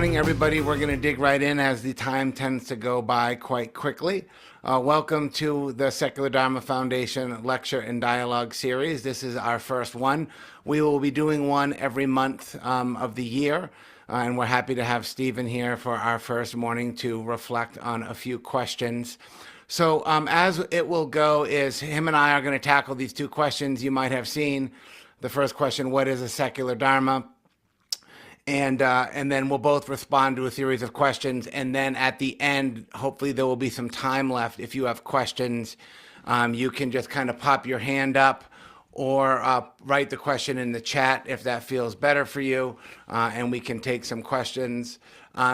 morning, everybody. We're going to dig right in as the time tends to go by quite quickly. Welcome to the Secular Dharma Foundation Lecture and Dialogue Series. This is our first one. We will be doing one every month of the year, and we're happy to have Stephen here for our first morning to reflect on a few questions. So as it will go is him and I are going to tackle these two questions you might have seen. The first question, what is a secular Dharma? And then we'll both respond to a series of questions. And then at the end, hopefully there will be some time left. If you have questions, you can just kind of pop your hand up or write the question in the chat if that feels better for you, and we can take some questions.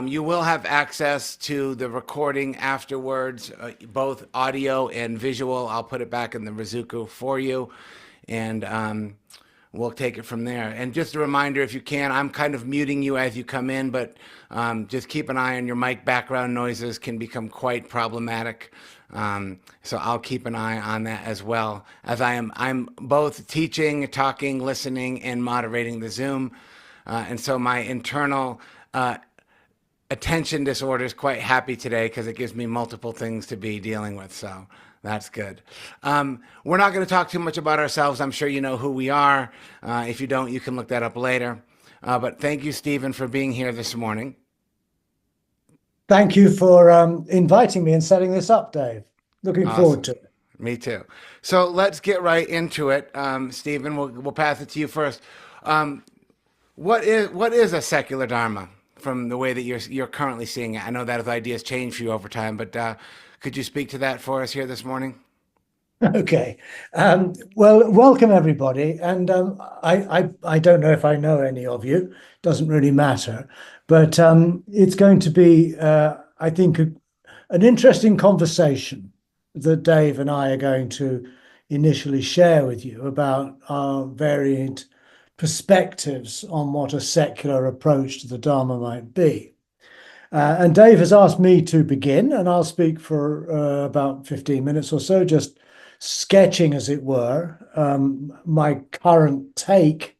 You will have access to the recording afterwards, both audio and visual. I'll put it back in the Rizuku for you. And we'll take it from there. And just a reminder, if you can, I'm kind of muting you as you come in, but just keep an eye on your mic. Background noises can become quite problematic. So I'll keep an eye on that as well, as I'm both teaching, talking, listening, and moderating the Zoom. And so my internal attention disorder is quite happy today because it gives me multiple things to be dealing with. So that's good. We're not going to talk too much about ourselves. I'm sure you know who we are. If you don't, you can look that up later. But thank you, Stephen, for being here this morning. Thank you for inviting me and setting this up, Dave. Looking forward to it. Me too. So let's get right into it. Stephen, we'll pass it to you first. What is a secular Dharma from the way that you're currently seeing it? I know that the ideas change for you over time, but could you speak to that for us here this morning? Okay. Well, welcome everybody. And I don't know if I know any of you. Doesn't really matter. But it's going to be, I think, an interesting conversation that Dave and I are going to initially share with you about our varied perspectives on what a secular approach to the Dharma might be. And Dave has asked me to begin, and I'll speak for about 15 minutes or so, just sketching, as it were, my current take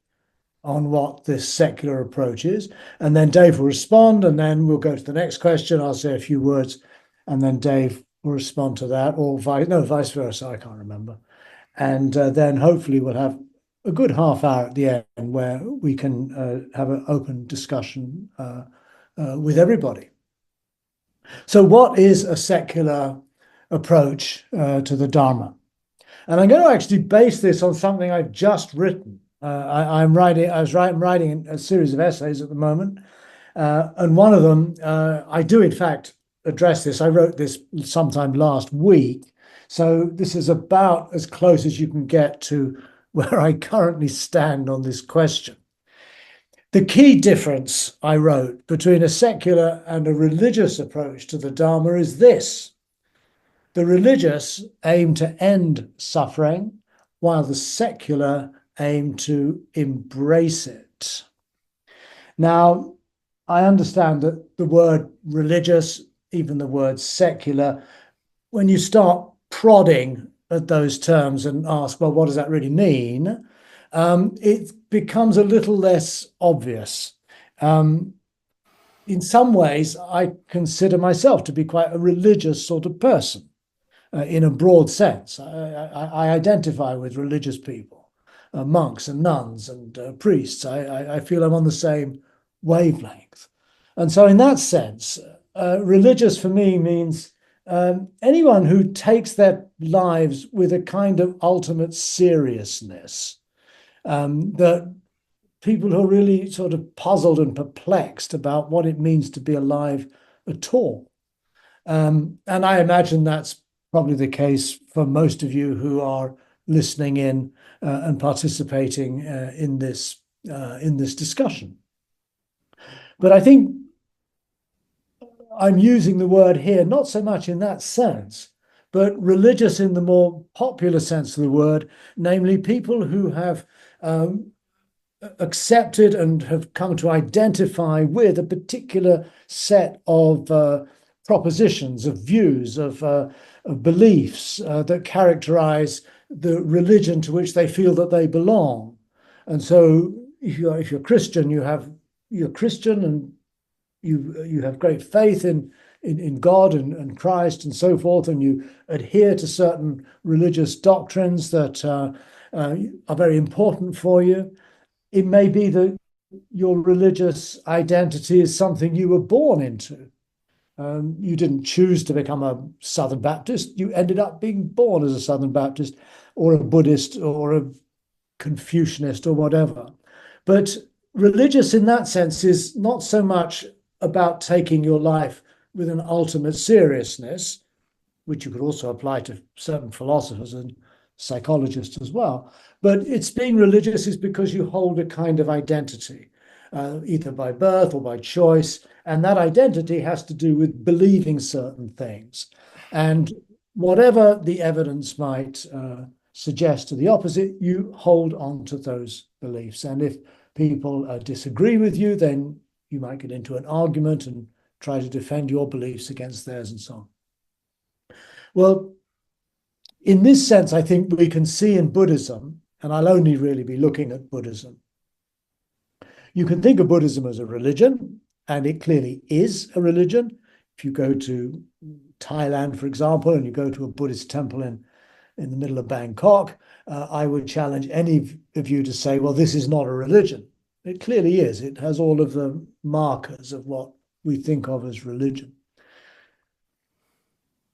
on what this secular approach is. And then Dave will respond, and then we'll go to the next question. I'll say a few words, and then Dave will respond to that, or vice versa, I can't remember. And then hopefully we'll have a good half hour at the end where we can have an open discussion with everybody. So what is a secular approach to the Dharma? And I'm going to actually base this on something I've just written. I'm writing a series of essays at the moment, and one of them, I do in fact address this. I wrote this sometime last week, so this is about as close as you can get to where I currently stand on this question. The key difference, I wrote, between a secular and a religious approach to the Dharma is this. The religious aim to end suffering, while the secular aim to embrace it. Now, I understand that the word religious, even the word secular, when you start prodding at those terms and ask, well, what does that really mean? It becomes a little less obvious. In some ways, I consider myself to be quite a religious sort of person, in a broad sense. I identify with religious people, monks and nuns and priests. I feel I'm on the same wavelength. And so in that sense, religious for me means anyone who takes their lives with a kind of ultimate seriousness, that people who are really sort of puzzled and perplexed about what it means to be alive at all. And I imagine that's probably the case for most of you who are listening in and participating in this discussion. But I think I'm using the word here not so much in that sense, but religious in the more popular sense of the word, namely people who have accepted and have come to identify with a particular set of propositions, of views, of beliefs that characterize the religion to which they feel that they belong. And so if you're Christian, you're Christian, and you have great faith in God and Christ and so forth, and you adhere to certain religious doctrines that are very important for you. It may be that your religious identity is something you were born into. You didn't choose to become a Southern Baptist. You ended up being born as a Southern Baptist or a Buddhist or a Confucianist or whatever. But religious in that sense is not so much about taking your life with an ultimate seriousness, which you could also apply to certain philosophers and psychologists as well. But it's being religious is because you hold a kind of identity, either by birth or by choice. And that identity has to do with believing certain things. And whatever the evidence might suggest to the opposite, you hold on to those beliefs. And if people disagree with you, then you might get into an argument and try to defend your beliefs against theirs and so on. Well, in this sense, I think we can see in Buddhism, and I'll only really be looking at Buddhism, you can think of Buddhism as a religion, and it clearly is a religion. If you go to Thailand, for example, and you go to a Buddhist temple in the middle of Bangkok, I would challenge any of you to say, well, this is not a religion. It clearly is. It has all of the markers of what we think of as religion.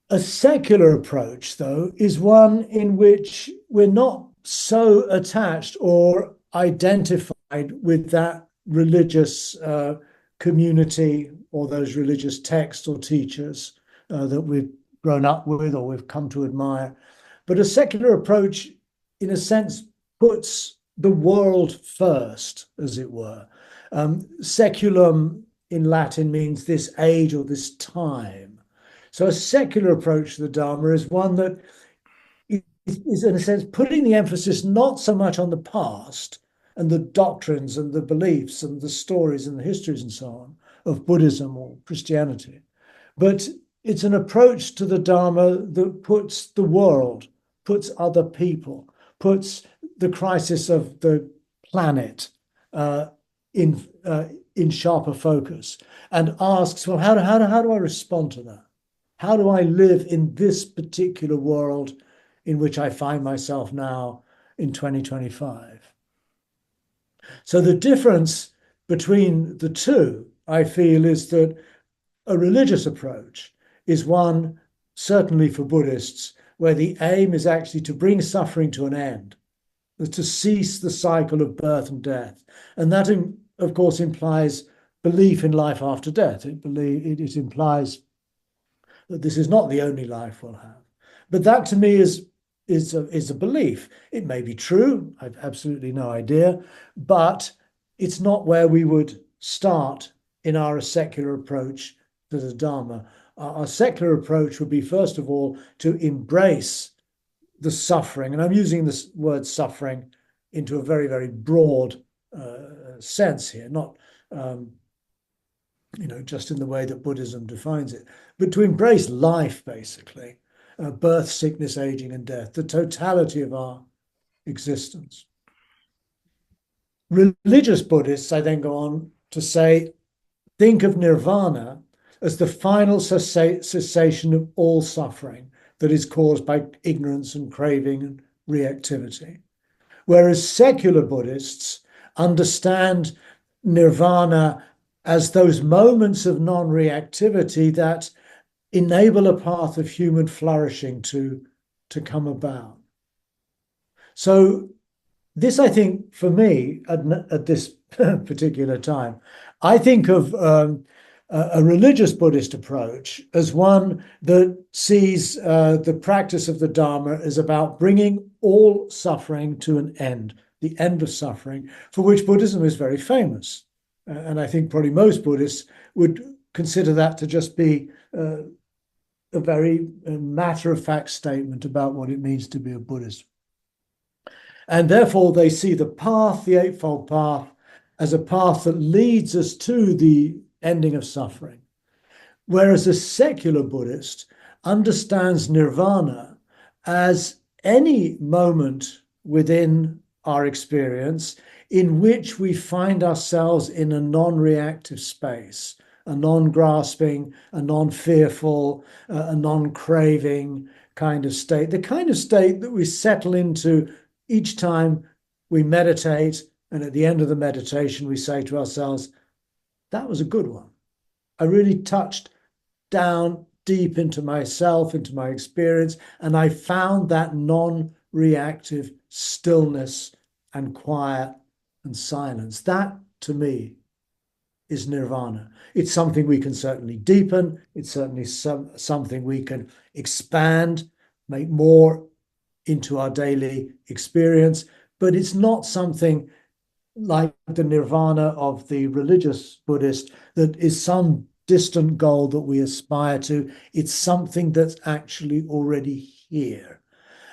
A secular approach, though, is one in which we're not so attached or identified with that religious community or those religious texts or teachers that we've grown up with or we've come to admire. But a secular approach, in a sense, puts the world first, as it were. Seculum in Latin means this age or this time. So a secular approach to the Dharma is one that is, in a sense, putting the emphasis not so much on the past and the doctrines and the beliefs and the stories and the histories and so on of Buddhism or Christianity, but it's an approach to the Dharma that puts the world, puts other people, puts the crisis of the planet in sharper focus and asks, well, how do I respond to that? How do I live in this particular world in which I find myself now in 2025? So the difference between the two, I feel, is that a religious approach is one, certainly for Buddhists, where the aim is actually to bring suffering to an end, to cease the cycle of birth and death. And that, of course, implies belief in life after death. It implies that this is not the only life we'll have. But that to me is a belief. It may be true, I've absolutely no idea, but it's not where we would start in our secular approach to the Dharma. Our secular approach would be, first of all, to embrace the suffering, and I'm using this word suffering into a very, very broad sense here, not just in the way that Buddhism defines it, but to embrace life, basically, birth, sickness, aging, and death, the totality of our existence. Religious Buddhists, I then go on to say, think of nirvana as the final cessation of all suffering that is caused by ignorance and craving and reactivity. Whereas secular Buddhists understand nirvana as those moments of non-reactivity that enable a path of human flourishing to come about. So this, I think, for me, at this particular time, I think of a religious Buddhist approach as one that sees the practice of the Dharma as about bringing all suffering to an end, the end of suffering, for which Buddhism is very famous. And I think probably most Buddhists would consider that to just be a very matter-of-fact statement about what it means to be a Buddhist. And therefore, they see the path, the Eightfold Path, as a path that leads us to the ending of suffering. Whereas a secular Buddhist understands nirvana as any moment within our experience in which we find ourselves in a non-reactive space, a non-grasping, a non-fearful, a non-craving kind of state, the kind of state that we settle into each time we meditate. And at the end of the meditation, we say to ourselves, that was a good one. I really touched down deep into myself, into my experience, and I found that non-reactive stillness and quiet and silence. That, to me, is nirvana. It's something we can certainly deepen. It's certainly something we can expand, make more into our daily experience, but it's not something like the nirvana of the religious Buddhist that is some distant goal that we aspire to. It's something that's actually already here.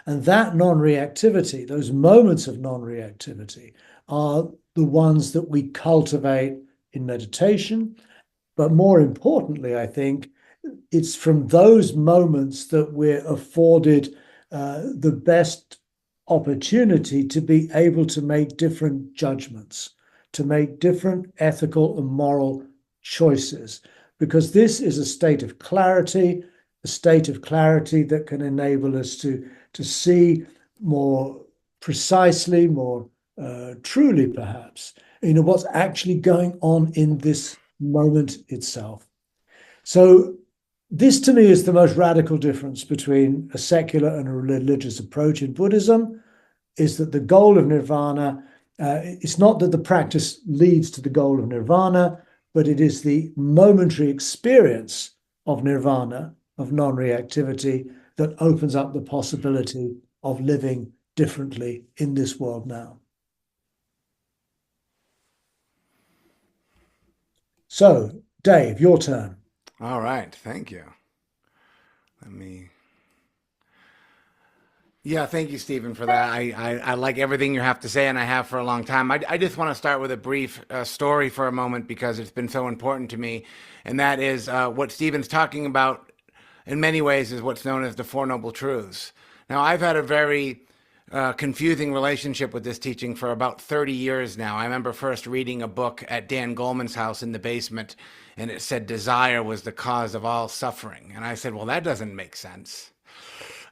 And that non-reactivity, those moments of non-reactivity, are the ones that we cultivate in meditation. But more importantly, I think it's from those moments that we're afforded the best opportunity to be able to make different judgments, to make different ethical and moral choices, because this is a state of clarity that can enable us to see more precisely, more truly, perhaps, what's actually going on in this moment itself. So this, to me, is the most radical difference between a secular and a religious approach in Buddhism, is that the goal of nirvana, it's not that the practice leads to the goal of nirvana, but it is the momentary experience of nirvana, of non-reactivity, that opens up the possibility of living differently in this world now. So, Dave, your turn. All right, thank you. Let me. Yeah, thank you, Stephen, for that. I like everything you have to say, and I have for a long time. I just want to start with a brief story for a moment because it's been so important to me, and that is what Stephen's talking about in many ways is what's known as the Four Noble Truths. Now, I've had a very confusing relationship with this teaching for about 30 years now. I remember first reading a book at Dan Goleman's house in the basement, and it said desire was the cause of all suffering. And I said, well, that doesn't make sense.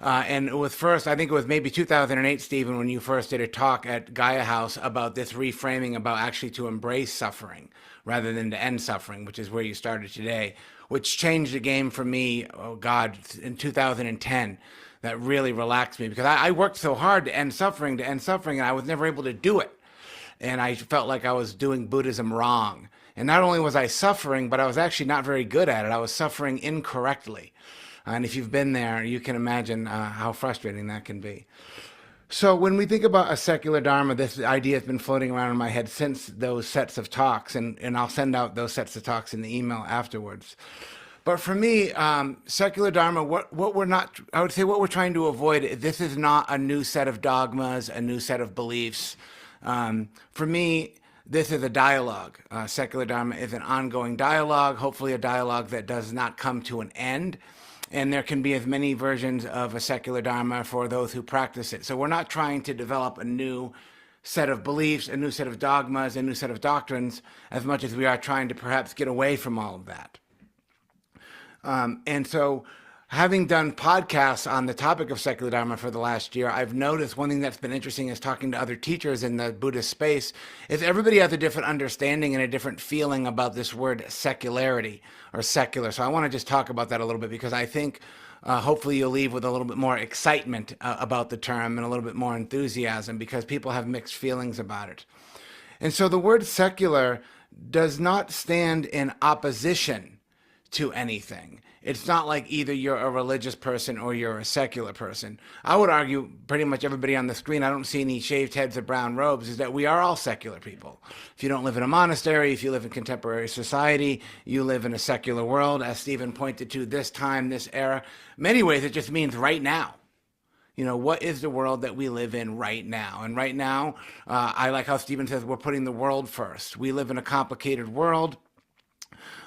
And it was first, I think it was maybe 2008, Stephen, when you first did a talk at Gaia House about this reframing about actually to embrace suffering rather than to end suffering, which is where you started today, which changed the game for me, oh God, in 2010. That really relaxed me because I worked so hard to end suffering, and I was never able to do it. And I felt like I was doing Buddhism wrong. And not only was I suffering, but I was actually not very good at it. I was suffering incorrectly. And if you've been there, you can imagine how frustrating that can be. So when we think about a secular Dharma, this idea has been floating around in my head since those sets of talks, and I'll send out those sets of talks in the email afterwards. But for me, secular Dharma, what we're not, I would say what we're trying to avoid, this is not a new set of dogmas, a new set of beliefs. For me, this is a dialogue. Secular Dharma is an ongoing dialogue, hopefully a dialogue that does not come to an end. And there can be as many versions of a secular Dharma for those who practice it. So we're not trying to develop a new set of beliefs, a new set of dogmas, a new set of doctrines, as much as we are trying to perhaps get away from all of that. And so having done podcasts on the topic of secular Dharma for the last year, I've noticed one thing that's been interesting is talking to other teachers in the Buddhist space is everybody has a different understanding and a different feeling about this word secularity or secular. So I want to just talk about that a little bit because I think hopefully you'll leave with a little bit more excitement about the term and a little bit more enthusiasm because people have mixed feelings about it. And so the word secular does not stand in opposition to anything. It's not like either you're a religious person or you're a secular person. I would argue pretty much everybody on the screen, I don't see any shaved heads or brown robes, is that we are all secular people. If you don't live in a monastery, if you live in contemporary society, you live in a secular world, as Stephen pointed to, this time, this era. In many ways, it just means right now. You know, what is the world that we live in right now? And right now, I like how Stephen says we're putting the world first. We live in a complicated world,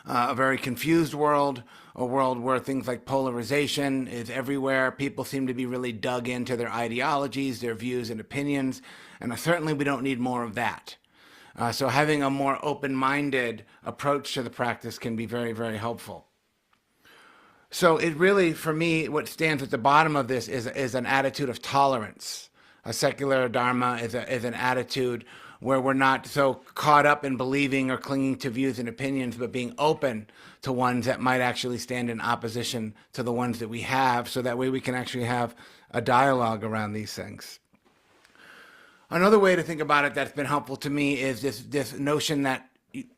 a very confused world, a world where things like polarization is everywhere. People seem to be really dug into their ideologies, their views and opinions, and certainly we don't need more of that. So having a more open-minded approach to the practice can be very, very helpful. So it really, for me, what stands at the bottom of this is an attitude of tolerance. A secular Dharma is an attitude where we're not so caught up in believing or clinging to views and opinions, but being open to ones that might actually stand in opposition to the ones that we have, so that way we can actually have a dialogue around these things. Another way to think about it that's been helpful to me is this notion that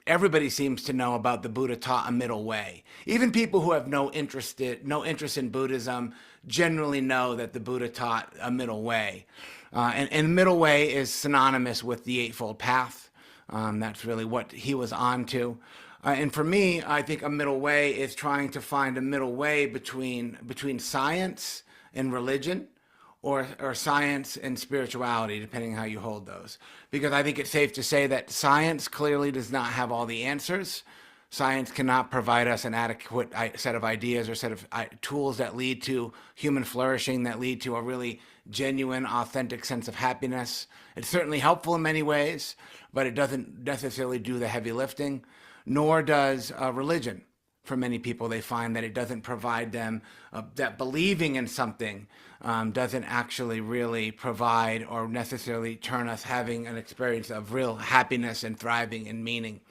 everybody seems to know about the Buddha taught a middle way. Even people who have no interest in Buddhism generally know that the Buddha taught a middle way. And middle way is synonymous with the Eightfold Path. That's really what he was on to. And for me, I think a middle way is trying to find a middle way between science and religion, or science and spirituality, depending on how you hold those. Because I think it's safe to say that science clearly does not have all the answers. Science cannot provide us an adequate set of ideas or set of tools that lead to human flourishing, that lead to a really genuine, authentic sense of happiness. It's certainly helpful in many ways, but it doesn't necessarily do the heavy lifting, nor does religion. For many people, they find that it doesn't provide them, that believing in something doesn't actually really provide or necessarily turn us having an experience of real happiness and thriving and meaning.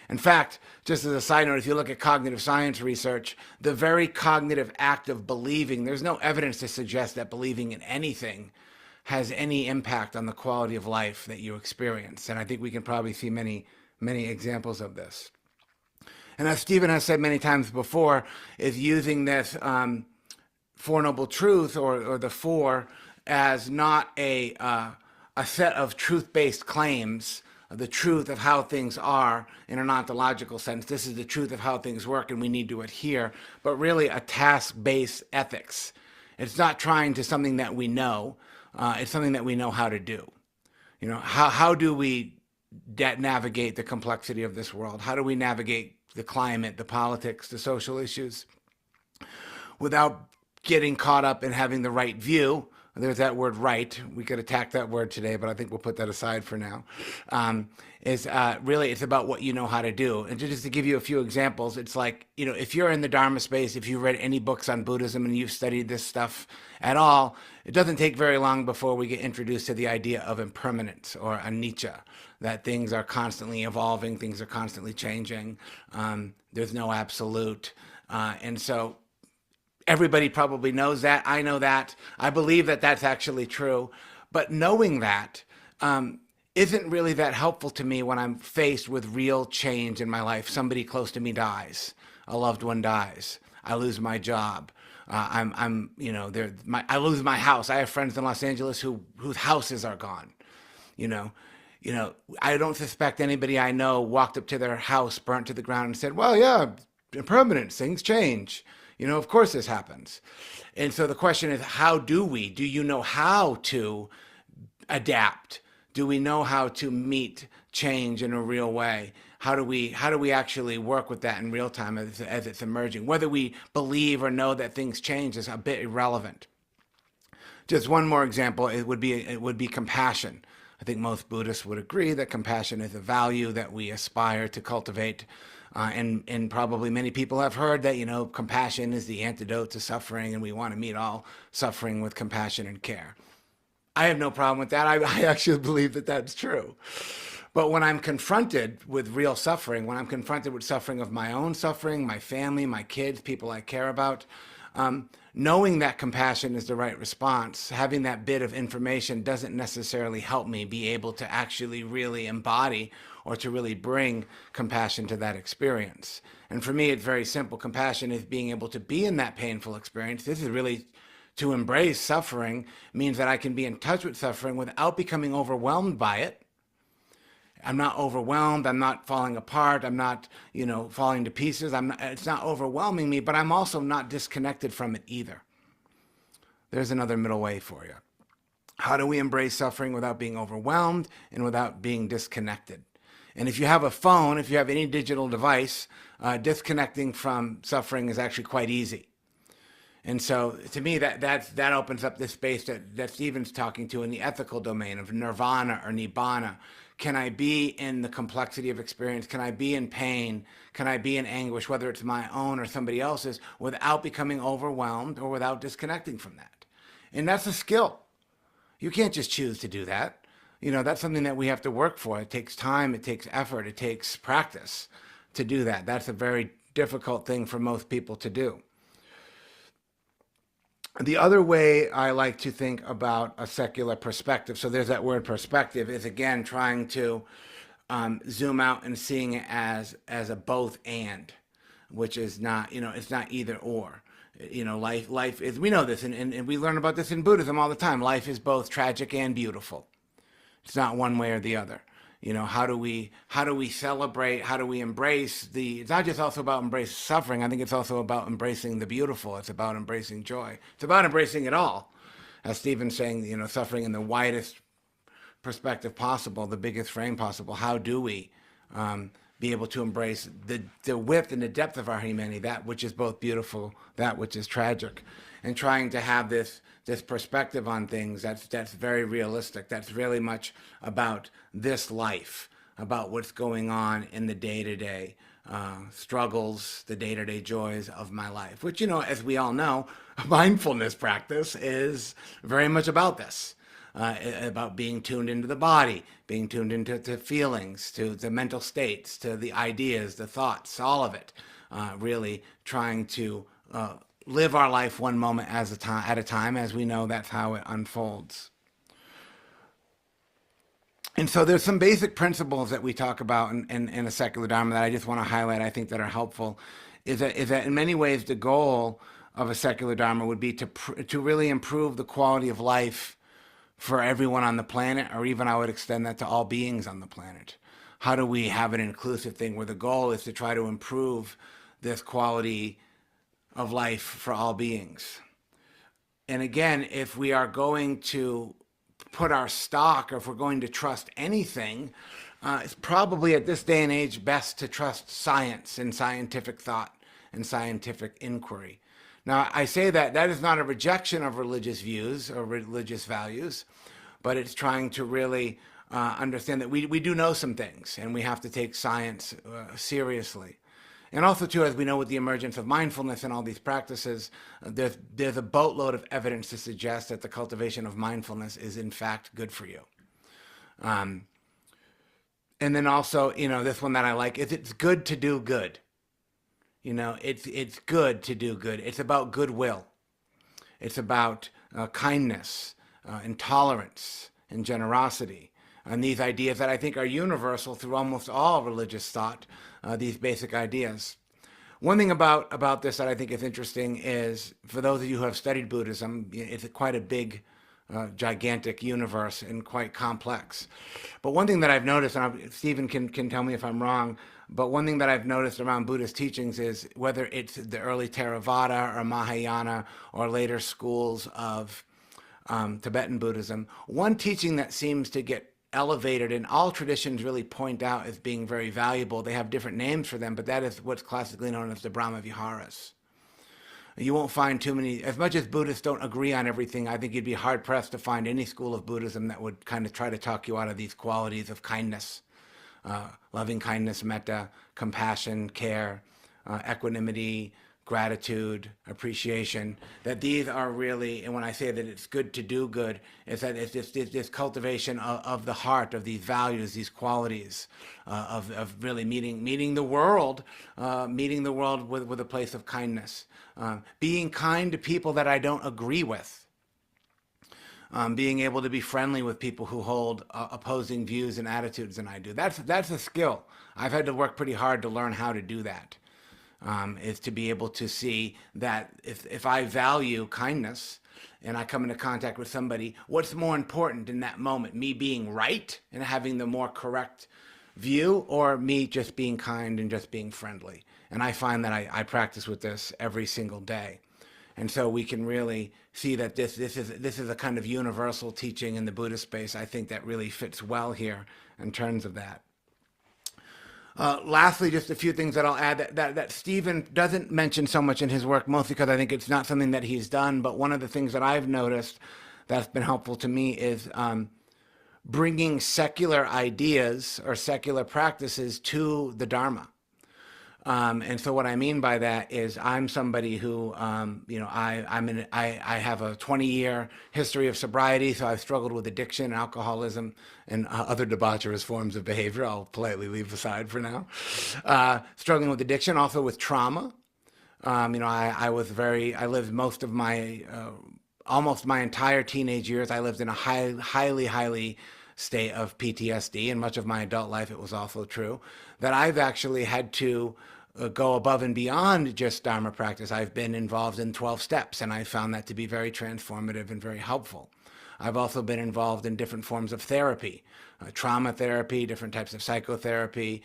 In fact, just as a side note, if you look at cognitive science research, the very cognitive act of believing, there's no evidence to suggest that believing in anything has any impact on the quality of life that you experience. And I think we can probably see many, many examples of this. And as Stephen has said many times before, is using this Four Noble Truths, or the Four, as not a set of truth-based claims, of the truth of how things are in an ontological sense. This is the truth of how things work and we need to adhere, but really a task-based ethics. It's not trying to something that we know. It's something that we know how to do. You know, how do we navigate the complexity of this world? How do we navigate the climate, the politics, the social issues, without getting caught up in having the right view? There's that word right. We could attack that word today, but I think we'll put that aside for now. Really, it's about what you know how to do. And just to give you a few examples, it's like, you know, if you're in the Dharma space, if you've read any books on Buddhism and you've studied this stuff at all, it doesn't take very long before we get introduced to the idea of impermanence, or anicca, that things are constantly evolving, things are constantly changing. There's no absolute. And so everybody probably knows that. I know that. I believe that that's actually true. But knowing that isn't really that helpful to me when I'm faced with real change in my life. Somebody close to me dies. A loved one dies. I lose my job. I lose my house. I have friends in Los Angeles whose houses are gone. You know, I don't suspect anybody I know walked up to their house, burnt to the ground, and said, "Well, yeah, impermanence, things change. You know, of course this happens." And so the question is, do you know how to adapt? Do we know how to meet change in a real way? How do we actually work with that in real time as it's emerging? Whether we believe or know that things change is a bit irrelevant. Just one more example, it would be compassion. I think most Buddhists would agree that compassion is a value that we aspire to cultivate. And probably many people have heard that, you know, compassion is the antidote to suffering, and we want to meet all suffering with compassion and care. I have no problem with that. I actually believe that that's true. But when I'm confronted with real suffering, when I'm confronted with suffering of my own suffering, my family, my kids, people I care about, knowing that compassion is the right response, having that bit of information doesn't necessarily help me be able to actually really embody or to really bring compassion to that experience. And for me, it's very simple. Compassion is being able to be in that painful experience. This is really to embrace suffering, means that I can be in touch with suffering without becoming overwhelmed by it. I'm not overwhelmed. I'm not falling apart. I'm not, falling to pieces. It's not overwhelming me, but I'm also not disconnected from it either. There's another middle way for you. How do we embrace suffering without being overwhelmed and without being disconnected? And if you have a phone, if you have any digital device, disconnecting from suffering is actually quite easy. And so to me, that opens up this space that Stephen's talking to in the ethical domain of nirvana or nibbana. Can I be in the complexity of experience? Can I be in pain? Can I be in anguish, whether it's my own or somebody else's, without becoming overwhelmed or without disconnecting from that? And that's a skill. You can't just choose to do that. That's something that we have to work for. It takes time, it takes effort, it takes practice to do that. That's a very difficult thing for most people to do. The other way I like to think about a secular perspective, so there's that word perspective, is again trying to zoom out and seeing it as a both and, which is not, it's not either or. Life is, we know this, and we learn about this in Buddhism all the time. Life is both tragic and beautiful. It's not one way or the other. How do we celebrate? How do we embrace it's not just also about embracing suffering. I think it's also about embracing the beautiful. It's about embracing joy. It's about embracing it all. As Stephen's saying, suffering in the widest perspective possible, the biggest frame possible. How do we be able to embrace the width and the depth of our humanity, that which is both beautiful, that which is tragic, and trying to have this perspective on things that's very realistic. That's really much about this life, about what's going on in the day-to-day struggles, the day-to-day joys of my life, which, as we all know, mindfulness practice is very much about this. About being tuned into the body, being tuned into feelings, to the mental states, to the ideas, the thoughts, all of it. Really trying to live our life one moment at a time, as we know that's how it unfolds. And so there's some basic principles that we talk about in a secular Dharma that I just want to highlight, I think, that are helpful, is that in many ways the goal of a secular Dharma would be to really improve the quality of life for everyone on the planet, or even I would extend that to all beings on the planet. How do we have an inclusive thing where the goal is to try to improve this quality of life for all beings? And again, if we are going to put our stock, or if we're going to trust anything, it's probably at this day and age best to trust science and scientific thought and scientific inquiry. Now, I say that is not a rejection of religious views or religious values, but it's trying to really understand that we do know some things, and we have to take science seriously. And also, too, as we know with the emergence of mindfulness and all these practices, there's a boatload of evidence to suggest that the cultivation of mindfulness is, in fact, good for you. And then also, this one that I like is it's good to do good. It's good to do good. It's about goodwill. It's about kindness, and tolerance, and generosity. And these ideas that I think are universal through almost all religious thought, these basic ideas. One thing about this that I think is interesting is, for those of you who have studied Buddhism, it's quite a big, gigantic universe and quite complex. But one thing that I've noticed, and Stephen can tell me if I'm wrong, but one thing that I've noticed around Buddhist teachings is, whether it's the early Theravada or Mahayana or later schools of Tibetan Buddhism, one teaching that seems to get elevated and all traditions really point out as being very valuable, they have different names for them, but that is what's classically known as the Brahma Viharas. You won't find too many, as much as Buddhists don't agree on everything, I think you'd be hard pressed to find any school of Buddhism that would kind of try to talk you out of these qualities of kindness, loving kindness, metta, compassion, care, equanimity, gratitude, appreciation, that these are really, and when I say that it's good to do good, is that it's this cultivation of the heart, of these values, these qualities, of really meeting the world, with a place of kindness, being kind to people that I don't agree with, being able to be friendly with people who hold opposing views and attitudes than I do. That's a skill. I've had to work pretty hard to learn how to do that. Is to be able to see that if I value kindness and I come into contact with somebody, what's more important in that moment? Me being right and having the more correct view, or me just being kind and just being friendly? And I find that I practice with this every single day. And so we can really see that this is a kind of universal teaching in the Buddhist space. I think that really fits well here in terms of that. Lastly, just a few things that I'll add that Stephen doesn't mention so much in his work, mostly because I think it's not something that he's done. But one of the things that I've noticed that's been helpful to me is bringing secular ideas or secular practices to the Dharma. And so what I mean by that is I'm somebody who, I have a 20-year history of sobriety, so I've struggled with addiction, alcoholism, and other debaucherous forms of behavior I'll politely leave aside for now. Struggling with addiction, also with trauma. I lived most of my, almost my entire teenage years, I lived in a highly state of PTSD, and much of my adult life it was also true, that I've actually had to go above and beyond just Dharma practice. I've been involved in 12 steps, and I found that to be very transformative and very helpful. I've also been involved in different forms of therapy, trauma therapy, different types of psychotherapy,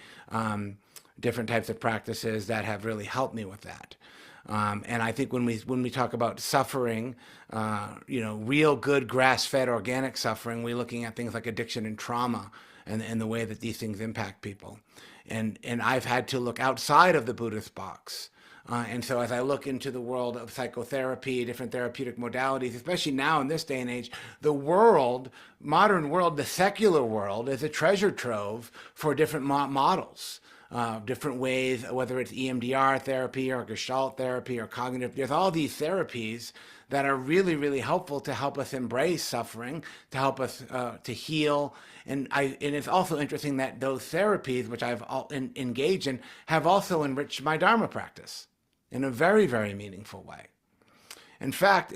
different types of practices that have really helped me with that. And I think when we talk about suffering, real good grass-fed organic suffering, we're looking at things like addiction and trauma, and the way that these things impact people. And I've had to look outside of the Buddhist box. And so as I look into the world of psychotherapy, different therapeutic modalities, especially now in this day and age, the world, modern world, the secular world, is a treasure trove for different models. Different ways, whether it's EMDR therapy or Gestalt therapy or cognitive, there's all these therapies that are really helpful to help us embrace suffering, to help us to heal. And it's also interesting that those therapies, which I've engaged in, have also enriched my Dharma practice in a very meaningful way. In fact,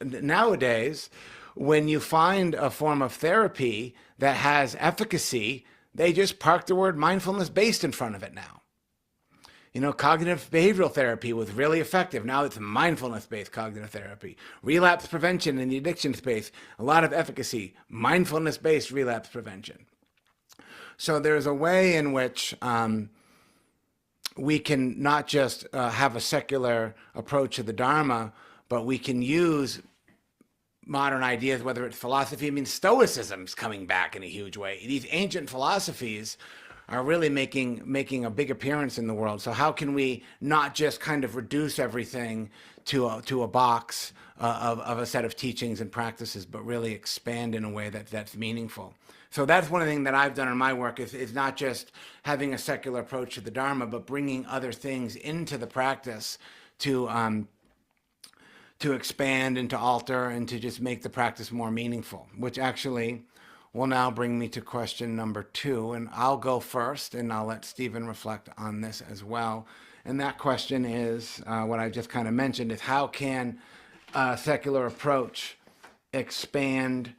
nowadays, when you find a form of therapy that has efficacy, they just park the word mindfulness based in front of it now. Cognitive behavioral therapy was really effective. Now it's mindfulness based cognitive therapy. Relapse prevention in the addiction space, a lot of efficacy. Mindfulness based relapse prevention. So there's a way in which we can not just have a secular approach to the Dharma, but we can use modern ideas, whether it's philosophy. I mean, Stoicism's coming back in a huge way. These ancient philosophies are really making a big appearance in the world. So how can we not just kind of reduce everything to a box of a set of teachings and practices, but really expand in a way that's meaningful? So that's one of the things that I've done in my work is not just having a secular approach to the Dharma, but bringing other things into the practice to expand and to alter and to just make the practice more meaningful, which actually will now bring me to question number 2. And I'll go first, and I'll let Stephen reflect on this as well. And that question is what I just kind of mentioned, is how can a secular approach expand,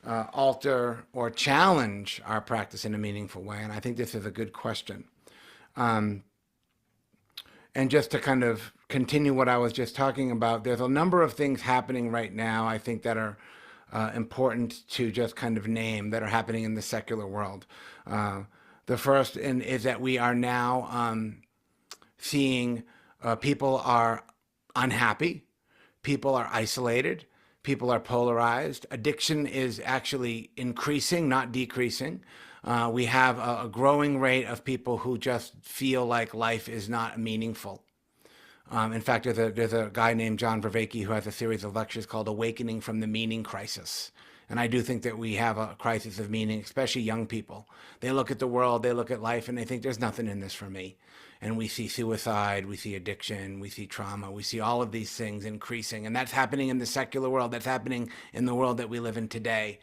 alter, or challenge our practice in a meaningful way? And I think this is a good question. And just to kind of continue what I was just talking about, there's a number of things happening right now, I think, that are important to just kind of name, that are happening in the secular world. The first is that we are now seeing people are unhappy, people are isolated, people are polarized. Addiction is actually increasing, not decreasing. We have a growing rate of people who just feel like life is not meaningful. In fact, there's a guy named John Vervaeke who has a series of lectures called Awakening from the Meaning Crisis. And I do think that we have a crisis of meaning, especially young people. They look at the world, they look at life, and they think there's nothing in this for me. And we see suicide, we see addiction, we see trauma, we see all of these things increasing. And that's happening in the secular world, that's happening in the world that we live in today.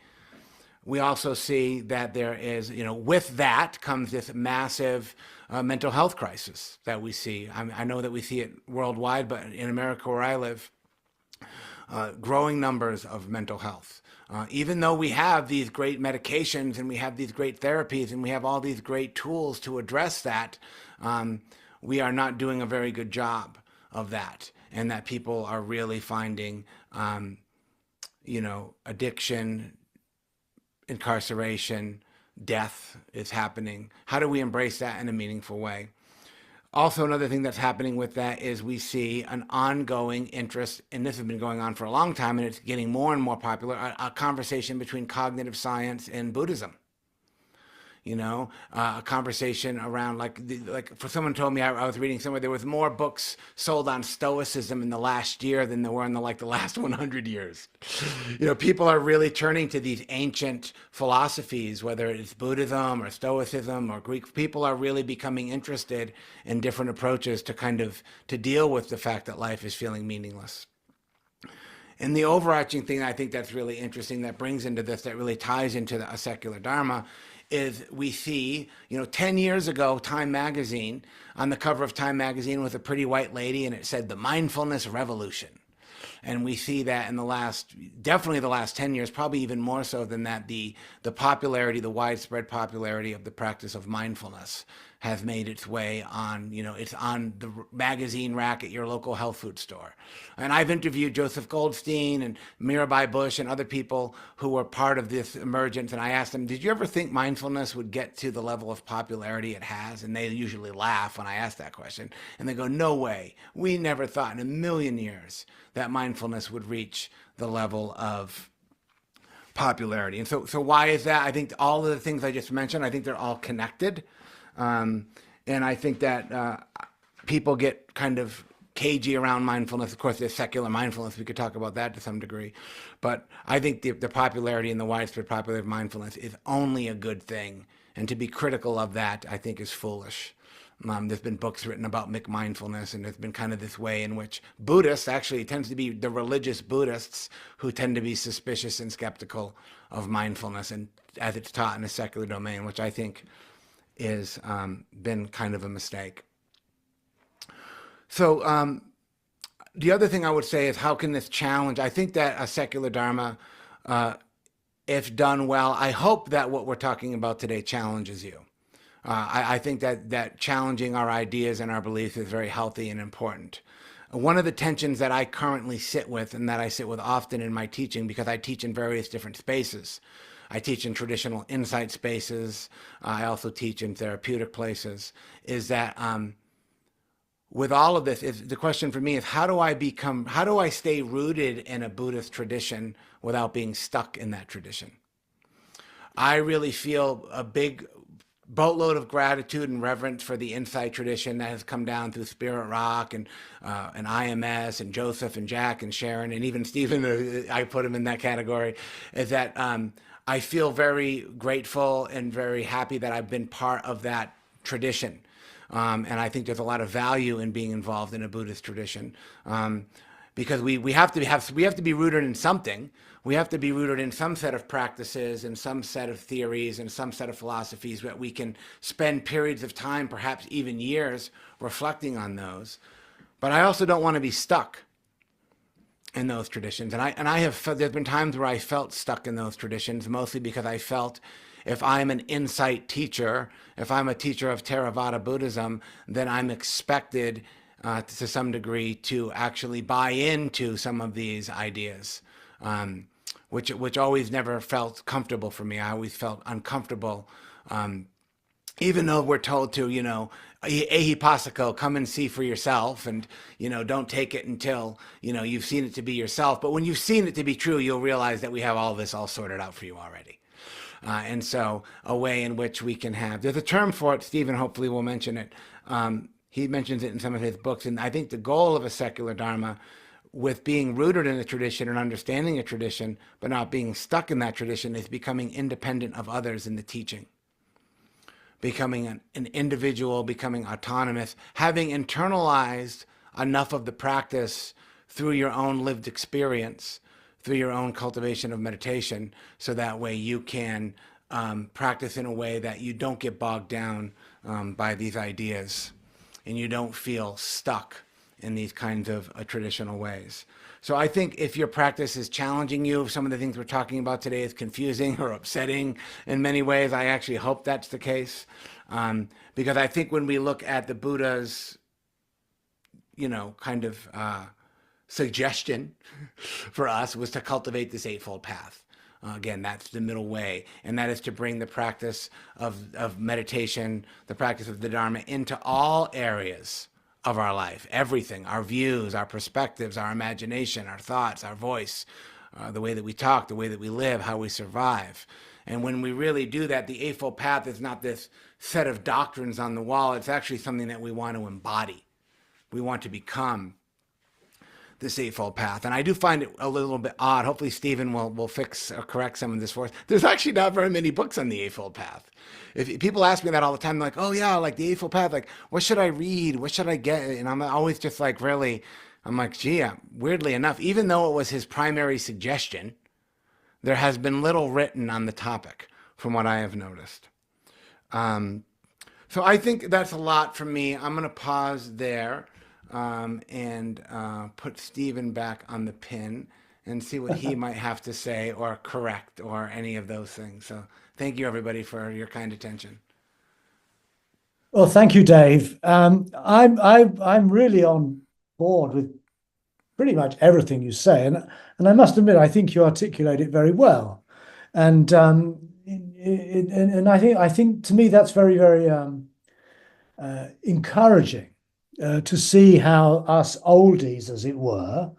We also see that there is, with that comes this massive mental health crisis that we see. I know that we see it worldwide, but in America where I live, growing numbers of mental health. Even though we have these great medications and we have these great therapies and we have all these great tools to address that, we are not doing a very good job of that. And that people are really finding, addiction, incarceration, death is happening. How do we embrace that in a meaningful way? Also, another thing that's happening with that is we see an ongoing interest, and this has been going on for a long time, and it's getting more and more popular, a conversation between cognitive science and Buddhism. a conversation around like for someone told me I was reading somewhere there was more books sold on Stoicism in the last year than there were in the last 100 years. People are really turning to these ancient philosophies, whether it's Buddhism or Stoicism or Greek. People are really becoming interested in different approaches to deal with the fact that life is feeling meaningless. And the overarching thing I think that's really interesting that brings into this, that really ties into a secular Dharma, is we see, 10 years ago, Time magazine, on the cover of Time magazine was a pretty white lady, and it said the mindfulness revolution. And we see that in definitely the last 10 years, probably even more so than that, the popularity, the widespread popularity of the practice of mindfulness has made its way on, it's on the magazine rack at your local health food store. And I've interviewed Joseph Goldstein and Mirabai Bush and other people who were part of this emergence. And I asked them, did you ever think mindfulness would get to the level of popularity it has? And they usually laugh when I ask that question. And they go, no way. We never thought in a million years that mindfulness would reach the level of popularity. And so why is that? I think all of the things I just mentioned, I think they're all connected. And I think that people get kind of cagey around mindfulness. Of course, there's secular mindfulness. We could talk about that to some degree. But I think the popularity and the widespread popularity of mindfulness is only a good thing. And to be critical of that, I think, is foolish. There's been books written about mindfulness, and there's been kind of this way in which Buddhists, actually, it tends to be the religious Buddhists who tend to be suspicious and skeptical of mindfulness and as it's taught in a secular domain, which I think is been kind of a mistake. So the other thing I would say is, how can this challenge? I think that a secular Dharma, if done well, I hope that what we're talking about today challenges you. I think that challenging our ideas and our beliefs is very healthy and important. One of the tensions that I currently sit with, and that I sit with often in my teaching, because I teach in various different spaces. I teach in traditional insight spaces. I also teach in therapeutic places. Is that with all of this, the question for me is, how do I stay rooted in a Buddhist tradition without being stuck in that tradition? I really feel a big boatload of gratitude and reverence for the insight tradition that has come down through Spirit Rock and IMS and Joseph and Jack and Sharon and even Stephen. I put him in that category. Is that I feel very grateful and very happy that I've been part of that tradition. And I think there's a lot of value in being involved in a Buddhist tradition, because we have to be rooted in something. We have to be rooted in some set of practices and some set of theories and some set of philosophies that we can spend periods of time, perhaps even years, reflecting on those. But I also don't want to be stuck in those traditions. And I have felt, there's been times where I felt stuck in those traditions, mostly because I felt, if I'm an insight teacher, if I'm a teacher of Theravada Buddhism, then I'm expected to some degree to actually buy into some of these ideas, which always never felt comfortable for me. I always felt uncomfortable, even though we're told to, ehipassiko, come and see for yourself, and, don't take it until, you've seen it to be yourself. But when you've seen it to be true, you'll realize that we have all this all sorted out for you already. And so a way in which we can have, there's a term for it, Stephen hopefully will mention it. He mentions it in some of his books. And I think the goal of a secular Dharma, with being rooted in a tradition and understanding a tradition, but not being stuck in that tradition, is becoming independent of others in the teaching. Becoming an individual, becoming autonomous, having internalized enough of the practice through your own lived experience, through your own cultivation of meditation, so that way you can practice in a way that you don't get bogged down by these ideas and you don't feel stuck in these kinds of traditional ways. So I think if your practice is challenging you, if some of the things we're talking about today is confusing or upsetting in many ways, I actually hope that's the case. Because I think when we look at the Buddha's, suggestion for us was to cultivate this Eightfold Path. Again, that's the middle way, and that is to bring the practice of meditation, the practice of the Dharma, into all areas of our life, everything, our views, our perspectives, our imagination, our thoughts, our voice, the way that we talk, the way that we live, how we survive. And when we really do that, the Eightfold Path is not this set of doctrines on the wall. It's actually something that we want to embody. We want to become this Eightfold Path. And I do find it a little bit odd. Hopefully Stephen will fix or correct some of this for us. There's actually not very many books on the Eightfold Path. If people ask me that all the time, like, oh yeah, like the Eightfold Path, like, what should I read? What should I get? And I'm always just like, really, I'm like, gee, weirdly enough, even though it was his primary suggestion, there has been little written on the topic from what I have noticed. So I think that's a lot from me. I'm going to pause there and put Stephen back on the pin and see what he might have to say or correct or any of those things. So thank you, everybody, for your kind attention. Well, thank you, Dave. I'm really on board with pretty much everything you say, and I must admit, I think you articulate it very well, and I think to me that's very, very encouraging to see how us oldies, as it were,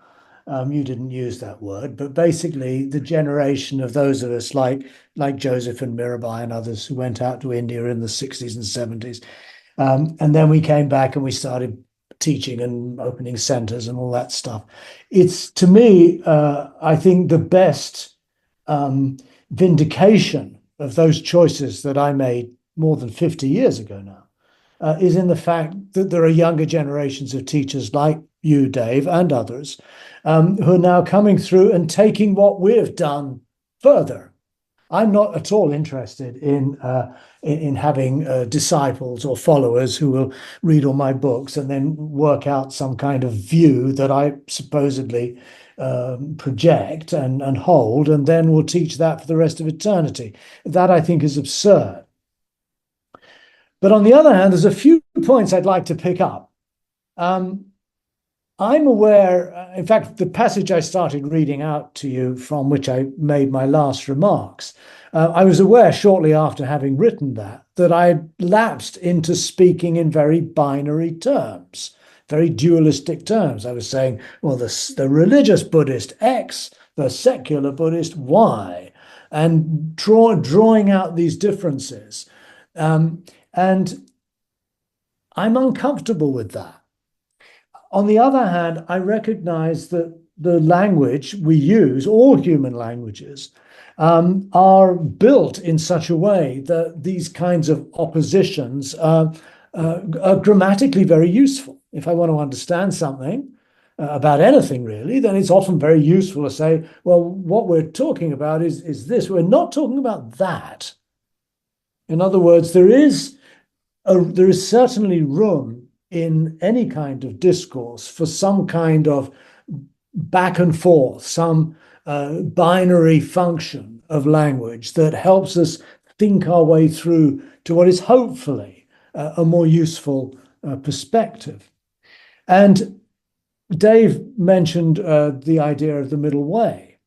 you didn't use that word, but basically the generation of those of us like Joseph and Mirabai and others who went out to India in the 60s and 70s. And then we came back and we started teaching and opening centers and all that stuff. It's, to me, I think the best vindication of those choices that I made more than 50 years ago now is in the fact that there are younger generations of teachers like you, Dave, and others who are now coming through and taking what we've done further. I'm not at all interested in having disciples or followers who will read all my books and then work out some kind of view that I supposedly project and hold, and then will teach that for the rest of eternity. That, I think, is absurd. But on the other hand, there's a few points I'd like to pick up. I'm aware, in fact, the passage I started reading out to you from which I made my last remarks, I was aware shortly after having written that I lapsed into speaking in very binary terms, very dualistic terms. I was saying, well, the religious Buddhist X, the secular Buddhist Y, and drawing out these differences. And I'm uncomfortable with that. On the other hand, I recognize that the language we use, all human languages, are built in such a way that these kinds of oppositions are grammatically very useful. If I want to understand something about anything really, then it's often very useful to say, well, what we're talking about is this. We're not talking about that. In other words, there is certainly room in any kind of discourse for some kind of back and forth, some binary function of language that helps us think our way through to what is hopefully a more useful perspective. And Dave mentioned the idea of the middle way.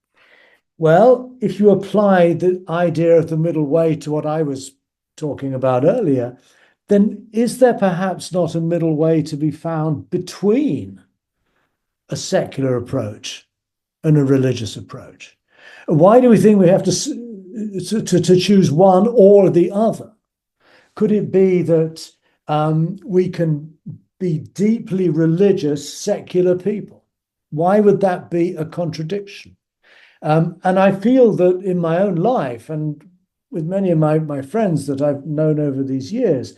Well, if you apply the idea of the middle way to what I was talking about earlier, then is there perhaps not a middle way to be found between a secular approach and a religious approach? Why do we think we have to choose one or the other? Could it be that we can be deeply religious secular people? Why would that be a contradiction? And I feel that in my own life and with many of my friends that I've known over these years,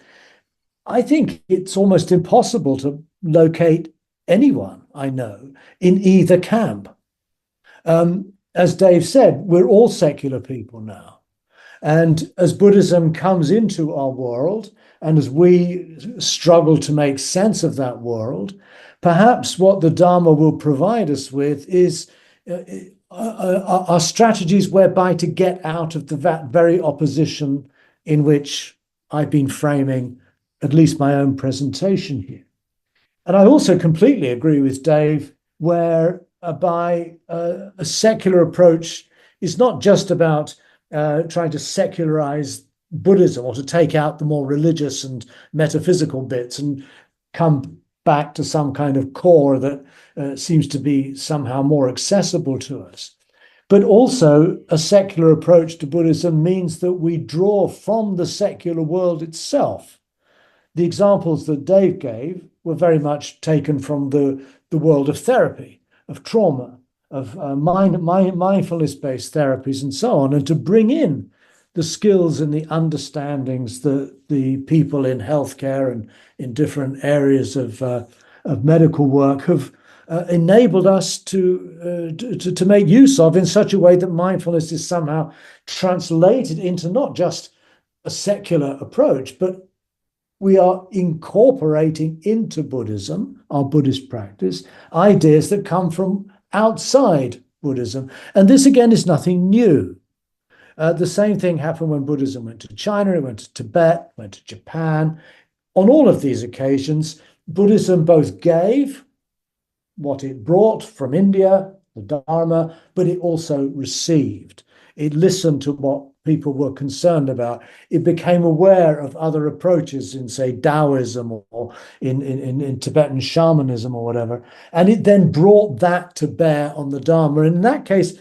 I think it's almost impossible to locate anyone I know in either camp. As Dave said, we're all secular people now. And as Buddhism comes into our world, and as we struggle to make sense of that world, perhaps what the Dharma will provide us with is are strategies whereby to get out of that very opposition in which I've been framing at least my own presentation here. And I also completely agree with Dave, whereby a secular approach is not just about trying to secularize Buddhism or to take out the more religious and metaphysical bits and come back to some kind of core that seems to be somehow more accessible to us. But also, a secular approach to Buddhism means that we draw from the secular world itself. The examples that Dave gave were very much taken from the world of therapy, of trauma, of mindfulness-based therapies and so on, and to bring in the skills and the understandings that the people in healthcare and in different areas of medical work have enabled us to make use of in such a way that mindfulness is somehow translated into not just a secular approach, but we are incorporating into Buddhism, our Buddhist practice, ideas that come from outside Buddhism. And this, again, is nothing new. The same thing happened when Buddhism went to China, it went to Tibet, went to Japan. On all of these occasions, Buddhism both gave what it brought from India, the Dharma, but it also received. It listened to what people were concerned about. It became aware of other approaches in, say, Taoism or in Tibetan shamanism or whatever. And it then brought that to bear on the Dharma. And in that case,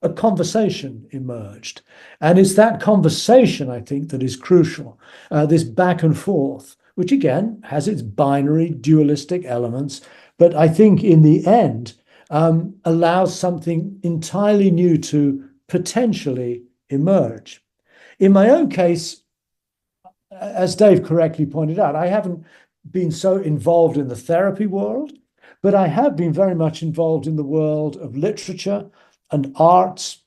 a conversation emerged. And it's that conversation, I think, that is crucial. This back and forth, which again has its binary, dualistic elements, but I think in the end allows something entirely new to potentially emerge. In my own case, as Dave correctly pointed out, I haven't been so involved in the therapy world, but I have been very much involved in the world of literature and arts.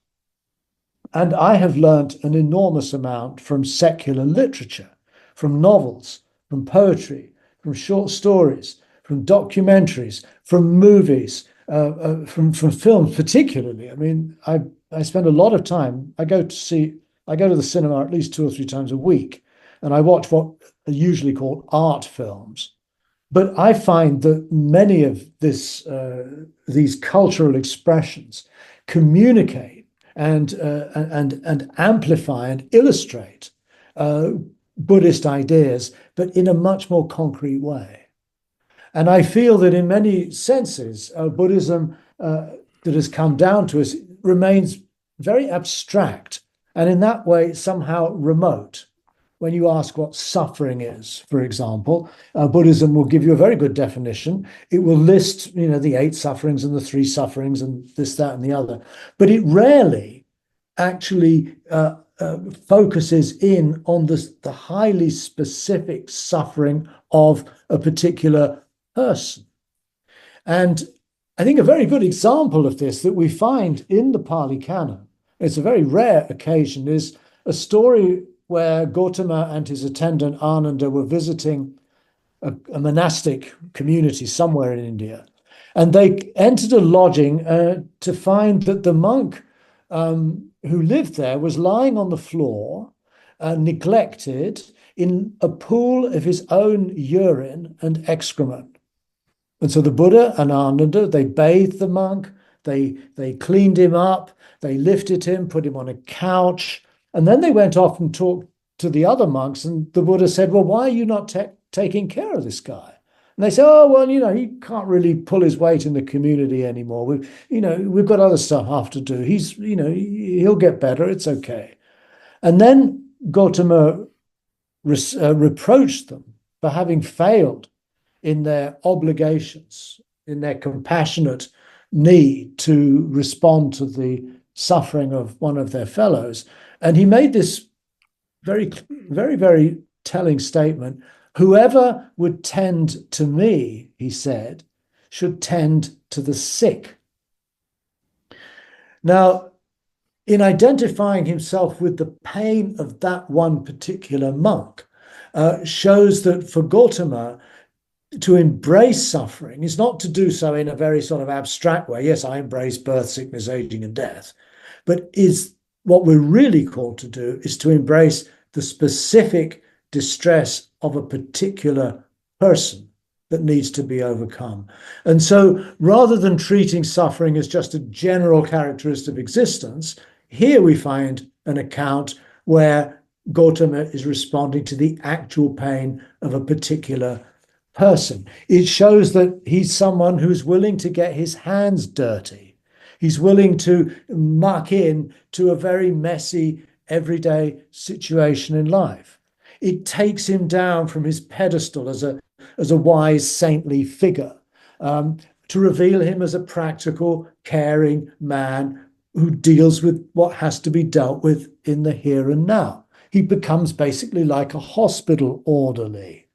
And I have learnt an enormous amount from secular literature, from novels, from poetry, from short stories, from documentaries, from movies, from films particularly. I mean, I spend a lot of time. I go to the cinema at least 2 or 3 times a week, and I watch what are usually called art films. But I find that many of these cultural expressions communicate and amplify and illustrate Buddhist ideas, but in a much more concrete way. And I feel that in many senses, Buddhism that has come down to us remains very abstract and in that way somehow remote. When you ask what suffering is, for example, Buddhism will give you a very good definition. It will list, the 8 sufferings and the 3 sufferings and this, that, and the other. But it rarely actually focuses in on the highly specific suffering of a particular person. And I think a very good example of this that we find in the Pali Canon, it's a very rare occasion, is a story where Gautama and his attendant Ananda were visiting a monastic community somewhere in India. And they entered a lodging to find that the monk who lived there was lying on the floor, neglected, in a pool of his own urine and excrement. And so the Buddha and Ananda, they bathed the monk, they cleaned him up, they lifted him, put him on a couch, and then they went off and talked to the other monks, and the Buddha said, well, why are you not taking care of this guy? And they said, oh, well, he can't really pull his weight in the community anymore. We've got other stuff to do. He'll get better. It's okay. And then Gautama reproached them for having failed in their obligations, in their compassionate need to respond to the suffering of one of their fellows. And he made this very, very, very telling statement. Whoever would tend to me, he said, should tend to the sick. Now, in identifying himself with the pain of that one particular monk, shows that for Gautama, to embrace suffering is not to do so in a very sort of abstract way. Yes, I embrace birth, sickness, aging, and death. But what we're really called to do is to embrace the specific distress of a particular person that needs to be overcome. And so rather than treating suffering as just a general characteristic of existence, here we find an account where Gautama is responding to the actual pain of a particular person. It shows that he's someone who's willing to get his hands dirty. He's willing to muck in to a very messy, everyday situation in life. It takes him down from his pedestal as a wise, saintly figure, to reveal him as a practical, caring man who deals with what has to be dealt with in the here and now. He becomes basically like a hospital orderly.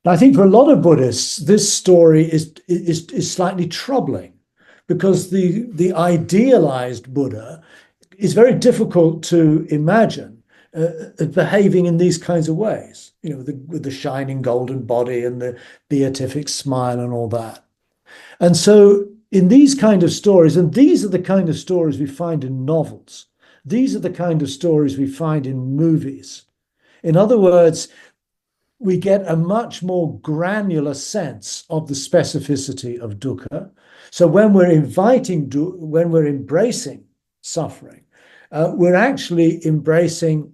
And I think for a lot of Buddhists, this story is slightly troubling because the idealized Buddha is very difficult to imagine behaving in these kinds of ways, with the shining golden body and the beatific smile and all that. And so in these kind of stories, and these are the kind of stories we find in novels, these are the kind of stories we find in movies. In other words, we get a much more granular sense of the specificity of dukkha. So when we're when we're embracing suffering, we're actually embracing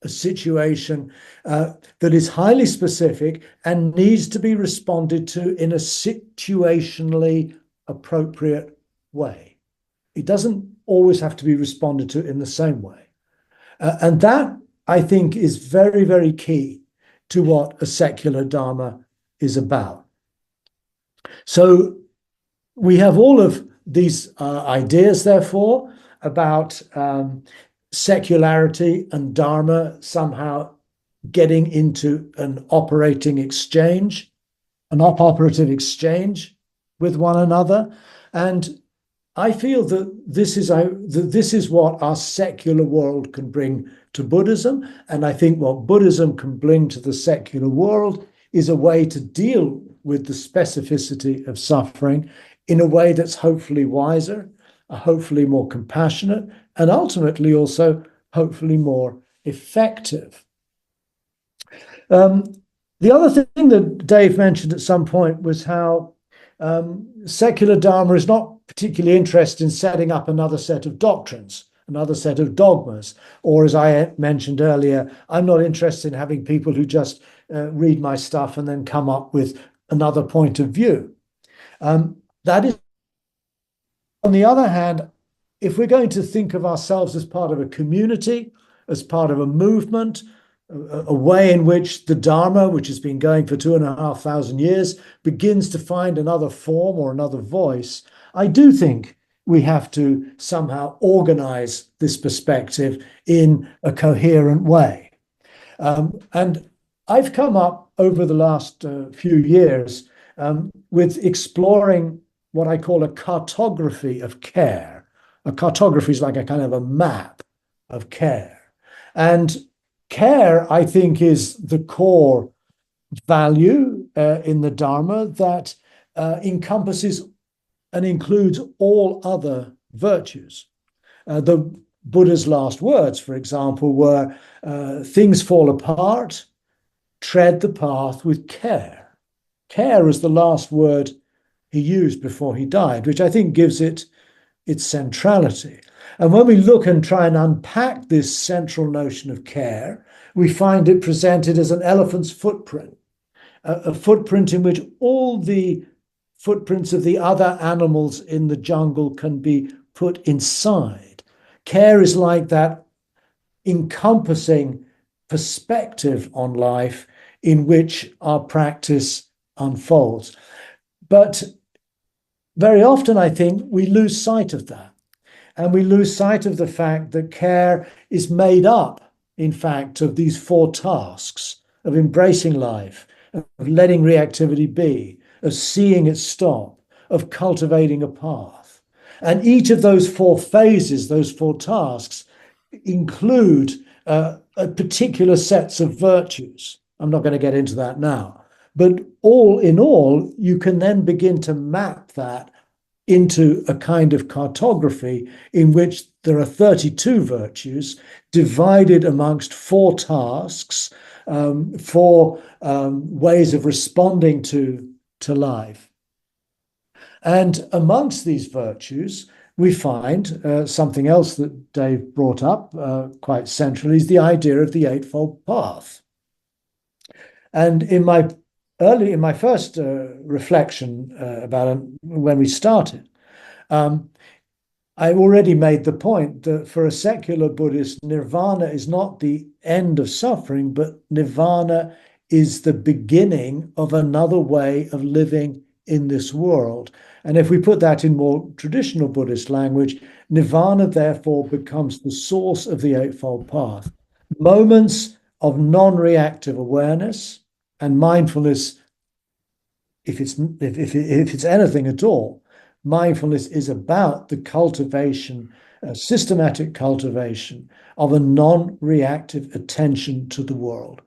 a situation that is highly specific and needs to be responded to in a situationally appropriate way. It doesn't always have to be responded to in the same way. And that, I think, is very, very key to what a secular Dharma is about. So we have all of these ideas, therefore, about secularity and Dharma somehow getting into an operative exchange with one another. And I feel that this is what our secular world can bring to Buddhism. And I think what Buddhism can bring to the secular world is a way to deal with the specificity of suffering in a way that's hopefully wiser, hopefully more compassionate, and ultimately also hopefully more effective. The other thing that Dave mentioned at some point was how secular Dharma is not particularly interested in setting up another set of doctrines, another set of dogmas, or as I mentioned earlier, I'm not interested in having people who just read my stuff and then come up with another point of view. That is, on the other hand, if we're going to think of ourselves as part of a community, as part of a movement, a way in which the Dharma, which has been going for 2,500 years, begins to find another form or another voice, I do think we have to somehow organize this perspective in a coherent way. And I've come up over the last few years with exploring what I call a cartography of care. A cartography is like a kind of a map of care. And care, I think, is the core value in the Dharma that encompasses and includes all other virtues. The Buddha's last words, for example, were things fall apart, tread the path with care. Care is the last word he used before he died, which I think gives it its centrality. And when we look and try and unpack this central notion of care, we find it presented as an elephant's footprint, a footprint in which all the footprints of the other animals in the jungle can be put inside. Care is like that encompassing perspective on life in which our practice unfolds. But very often, I think, we lose sight of that. And we lose sight of the fact that care is made up, in fact, of these four tasks of embracing life, of letting reactivity be, of seeing it stop, of cultivating a path. And each of those four phases, those four tasks, include particular sets of virtues. I'm not going to get into that now. But all in all, you can then begin to map that into a kind of cartography in which there are 32 virtues divided amongst four tasks, four ways of responding to life. And amongst these virtues, we find something else that Dave brought up quite centrally is the idea of the Eightfold Path. And in my first reflection about when we started, I already made the point that for a secular Buddhist, nirvana is not the end of suffering, but nirvana is the beginning of another way of living in this world. And if we put that in more traditional Buddhist language, nirvana therefore becomes the source of the Eightfold Path. Moments of non-reactive awareness and mindfulness, if it's anything at all, mindfulness is about the cultivation, systematic cultivation of a non-reactive attention to the world.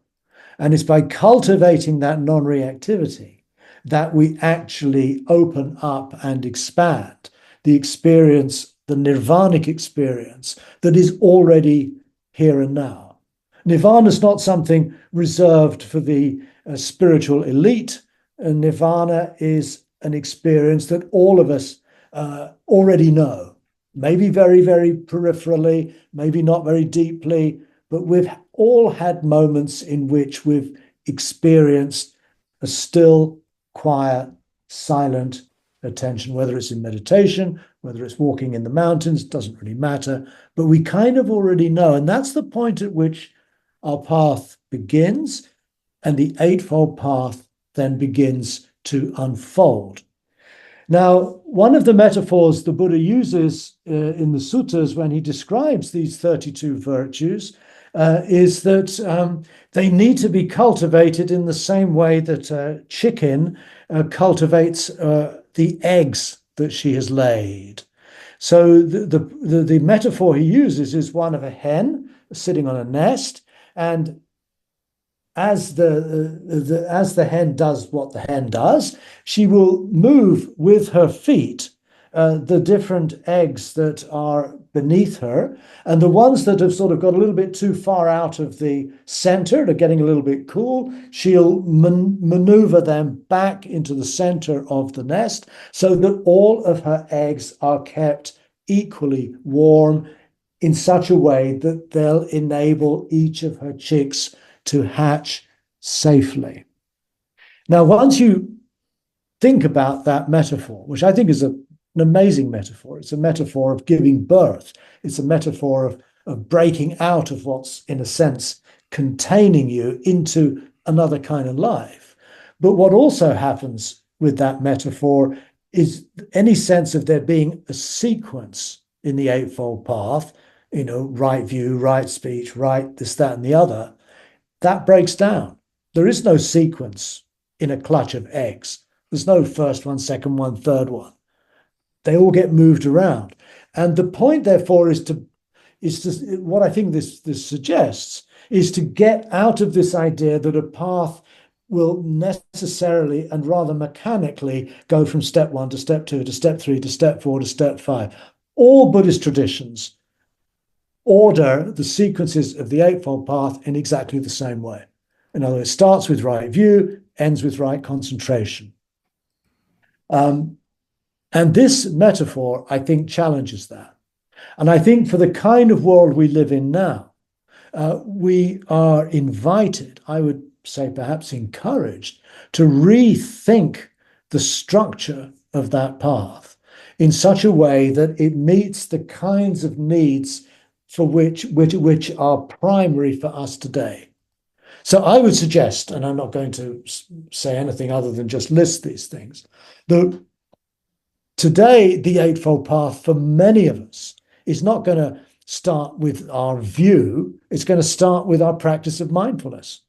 And it's by cultivating that non-reactivity that we actually open up and expand the experience, the nirvanic experience that is already here and now. Nirvana is not something reserved for the spiritual elite. Nirvana is an experience that all of us already know, maybe very, very peripherally, maybe not very deeply, but we've all had moments in which we've experienced a still, quiet, silent attention, whether it's in meditation, whether it's walking in the mountains, doesn't really matter, but we kind of already know. And that's the point at which our path begins, and the Eightfold Path then begins to unfold. Now, one of the metaphors the Buddha uses in the suttas when he describes these 32 virtues is that they need to be cultivated in the same way that a chicken cultivates the eggs that she has laid. So the metaphor he uses is one of a hen sitting on a nest, and as the hen does what the hen does, she will move with her feet the different eggs that are beneath her, and the ones that have sort of got a little bit too far out of the center, they're getting a little bit cool, she'll maneuver them back into the center of the nest so that all of her eggs are kept equally warm in such a way that they'll enable each of her chicks to hatch safely. Now, once you think about that metaphor, which I think is an amazing metaphor, it's a metaphor of giving birth, it's a metaphor of breaking out of what's, in a sense, containing you into another kind of life. But what also happens with that metaphor is any sense of there being a sequence in the Eightfold Path, right view, right speech, right this, that, and the other, that breaks down. There is no sequence in a clutch of eggs. There's no first one, second one, third one. They all get moved around. And the point, therefore, is to what I think this suggests is to get out of this idea that a path will necessarily and rather mechanically go from step 1 to step 2 to step 3 to step 4 to step 5. All Buddhist traditions order the sequences of the Eightfold Path in exactly the same way. In other words, it starts with right view, ends with right concentration. And this metaphor, I think, challenges that. And I think for the kind of world we live in now, we are invited, I would say perhaps encouraged, to rethink the structure of that path in such a way that it meets the kinds of needs for which are primary for us today. So I would suggest, and I'm not going to say anything other than just list these things, that today the Eightfold Path for many of us is not going to start with our view, it's going to start with our practice of mindfulness.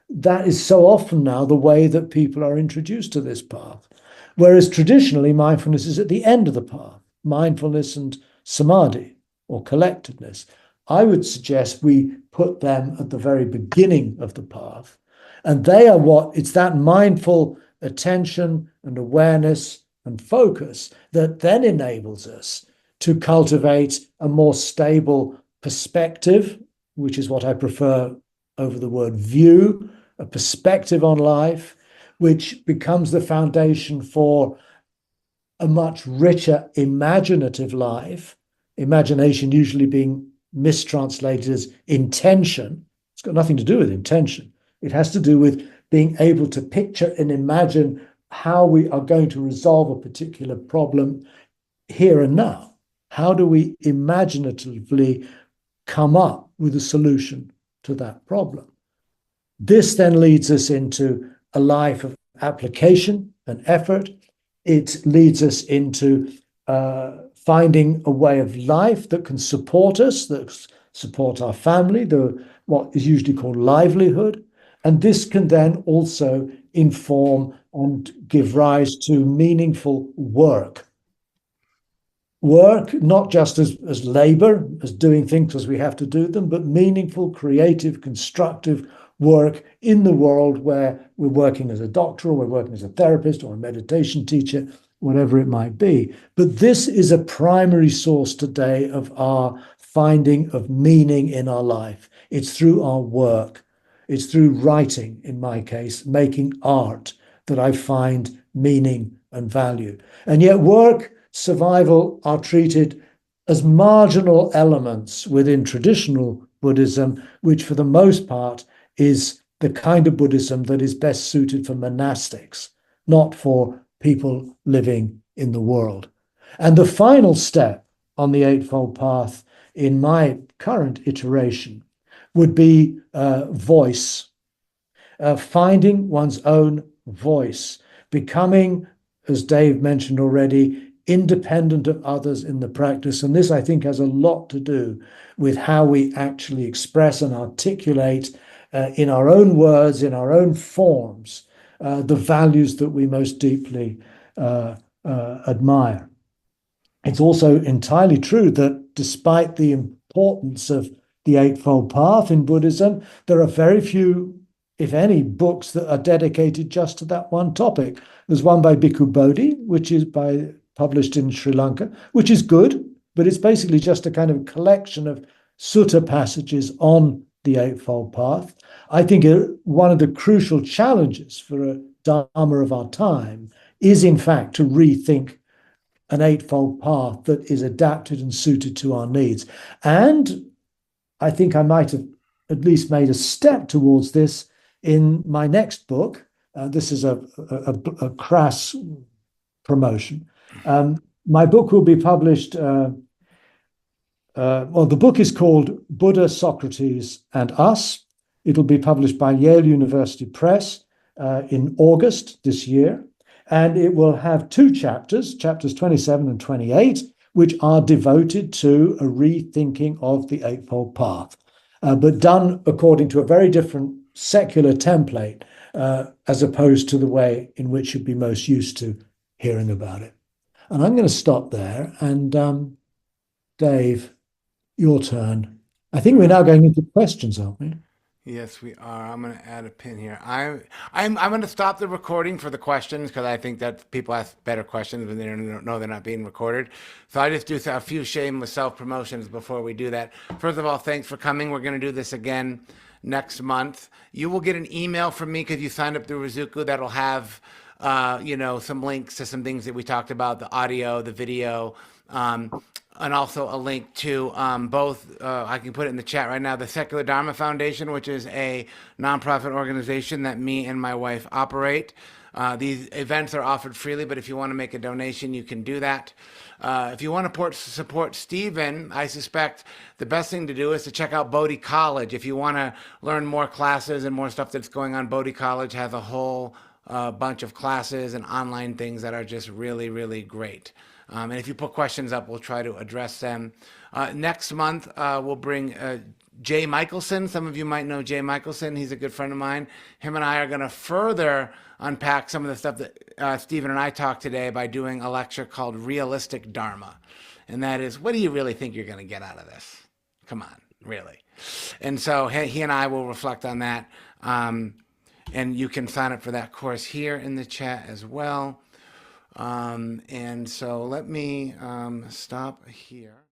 That is so often now the way that people are introduced to this path. Whereas traditionally, mindfulness is at the end of the path, mindfulness and samadhi or collectedness. I would suggest we put them at the very beginning of the path. And they are it's that mindful attention and awareness and focus that then enables us to cultivate a more stable perspective, which is what I prefer over the word view, a perspective on life, which becomes the foundation for a much richer imaginative life, imagination usually being mistranslated as intention. It's got nothing to do with intention. It has to do with being able to picture and imagine how we are going to resolve a particular problem here and now. How do we imaginatively come up with a solution to that problem? This then leads us into a life of application and effort. It leads us into finding a way of life that can support us, that support our family, what is usually called livelihood. And this can then also inform and give rise to meaningful work. Work, not just as labor, as doing things as we have to do them, but meaningful, creative, constructive work in the world where we're working as a doctor, or we're working as a therapist, or a meditation teacher, whatever it might be. But this is a primary source today of our finding of meaning in our life. It's through our work. It's through writing, in my case, making art, that I find meaning and value. And yet work, survival are treated as marginal elements within traditional Buddhism, which for the most part is the kind of Buddhism that is best suited for monastics, not for people living in the world. And the final step on the Eightfold Path in my current iteration would be voice, finding one's own voice, becoming, as Dave mentioned already, independent of others in the practice. And this, I think, has a lot to do with how we actually express and articulate in our own words, in our own forms, the values that we most deeply admire. It's also entirely true that despite the importance of the Eightfold Path in Buddhism, there are very few, if any, books that are dedicated just to that one topic. There's one by Bhikkhu Bodhi, which is published in Sri Lanka, which is good, but it's basically just a kind of collection of sutta passages on the Eightfold Path. I think one of the crucial challenges for a Dharma of our time is, in fact, to rethink an Eightfold Path that is adapted and suited to our needs. And I think I might have at least made a step towards this in my next book. This is a crass promotion. My book will be published. The book is called Buddha, Socrates, and Us. It'll be published by Yale University Press in August this year. And it will have two chapters, chapters 27 and 28, which are devoted to a rethinking of the Eightfold Path, but done according to a very different secular template, as opposed to the way in which you'd be most used to hearing about it. And I'm going to stop there. And Dave, your turn. I think we're now going into questions, aren't we? Yes, we are. I'm going to add a pin here. I'm going to stop the recording for the questions because I think that people ask better questions when they don't know they're not being recorded. So I just do a few shameless self promotions before we do that. First of all, thanks for coming. We're going to do this again next month. You will get an email from me because you signed up through Rizuku that'll have some links to some things that we talked about, the audio, the video, and also a link to both, I can put it in the chat right now, the Secular Dharma Foundation, which is a nonprofit organization that me and my wife operate. These events are offered freely, but if you want to make a donation, you can do that. If you want to support Stephen, I suspect the best thing to do is to check out Bodhi College. If you want to learn more classes and more stuff that's going on, Bodhi College has a whole bunch of classes and online things that are just really, really great. And if you put questions up, we'll try to address them. Next month, we'll bring Jay Michelson. Some of you might know Jay Michelson. He's a good friend of mine. Him and I are going to further unpack some of the stuff that Stephen and I talked today by doing a lecture called Realistic Dharma. And that is, what do you really think you're going to get out of this? Come on, really. And so he and I will reflect on that. And you can sign up for that course here in the chat as well. And so let me stop here.